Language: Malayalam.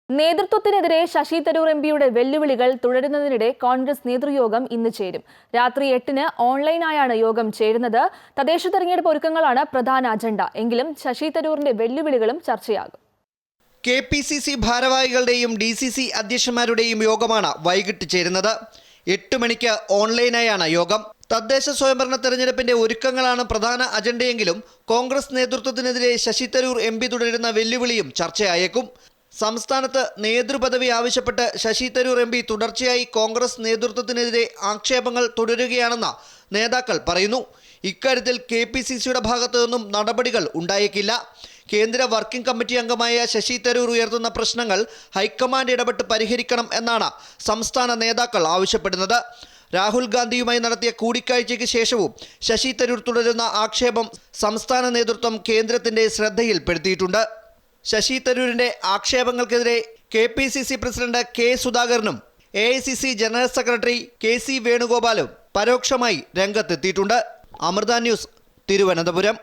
നേതൃത്വത്തിനെതിരെ ശശി തരൂർ എംപിയുടെ വെല്ലുവിളികൾ തുടരുന്നതിനിടെ കോൺഗ്രസ് നേതൃയോഗം ഇന്ന് ചേരും. രാത്രി 8-ന് ഓൺലൈനായാണ് യോഗം ചേരുന്നത്. തദ്ദേശ തെരഞ്ഞെടുപ്പ് ഒരുക്കങ്ങളാണ് പ്രധാന അജണ്ട. എങ്കിലും ശശി തരൂരിന്റെ വെല്ലുവിളികളും ചർച്ചയാകും. KPCC ഭാരവാഹികളുടെയും DCC അധ്യക്ഷന്മാരുടെയും യോഗമാണ് വൈകിട്ട് ചേരുന്നത്. 8 മണിക്ക് ഓൺലൈനായാണ് യോഗം. തദ്ദേശ സ്വയംഭരണ തെരഞ്ഞെടുപ്പിന്റെ ഒരുക്കങ്ങളാണ് പ്രധാന അജണ്ടയെങ്കിലും കോൺഗ്രസ് നേതൃത്വത്തിനെതിരെ ശശി തരൂർ MP തുടരുന്ന വെല്ലുവിളിയും ചർച്ചയായേക്കും. സംസ്ഥാനത്ത് നേതൃപദവി ആവശ്യപ്പെട്ട് ശശി തരൂർ MP തുടർച്ചയായി കോൺഗ്രസ് നേതൃത്വത്തിനെതിരെ ആക്ഷേപങ്ങൾ തുടരുകയാണെന്ന് നേതാക്കൾ പറയുന്നു. ഇക്കാര്യത്തിൽ KPCCയുടെ ഭാഗത്തു നിന്നും നടപടികൾ ഉണ്ടായേക്കില്ല. കേന്ദ്ര വർക്കിംഗ് കമ്മിറ്റി അംഗമായ ശശി തരൂർ ഉയർത്തുന്ന പ്രശ്നങ്ങൾ ഹൈക്കമാൻഡ് ഇടപെട്ട് പരിഹരിക്കണം എന്നാണ് സംസ്ഥാന നേതാക്കൾ ആവശ്യപ്പെടുന്നത്. രാഹുൽ ഗാന്ധിയുമായി നടത്തിയ കൂടിക്കാഴ്ചയ്ക്ക് ശേഷവും ശശി തരൂർ തുടരുന്ന ആക്ഷേപം സംസ്ഥാന നേതൃത്വം കേന്ദ്രത്തിന്റെ ശ്രദ്ധയിൽപ്പെടുത്തിയിട്ടുണ്ട്. ശശി തരൂരിന്റെ ആക്ഷേപങ്ങൾക്കെതിരെ KPCC പ്രസിഡന്റ് K സുധാകരനും AICC ജനറൽ സെക്രട്ടറി KC വേണുഗോപാലും പരോക്ഷമായി രംഗത്തെത്തിയിട്ടുണ്ട്. അമൃത ന്യൂസ്, തിരുവനന്തപുരം.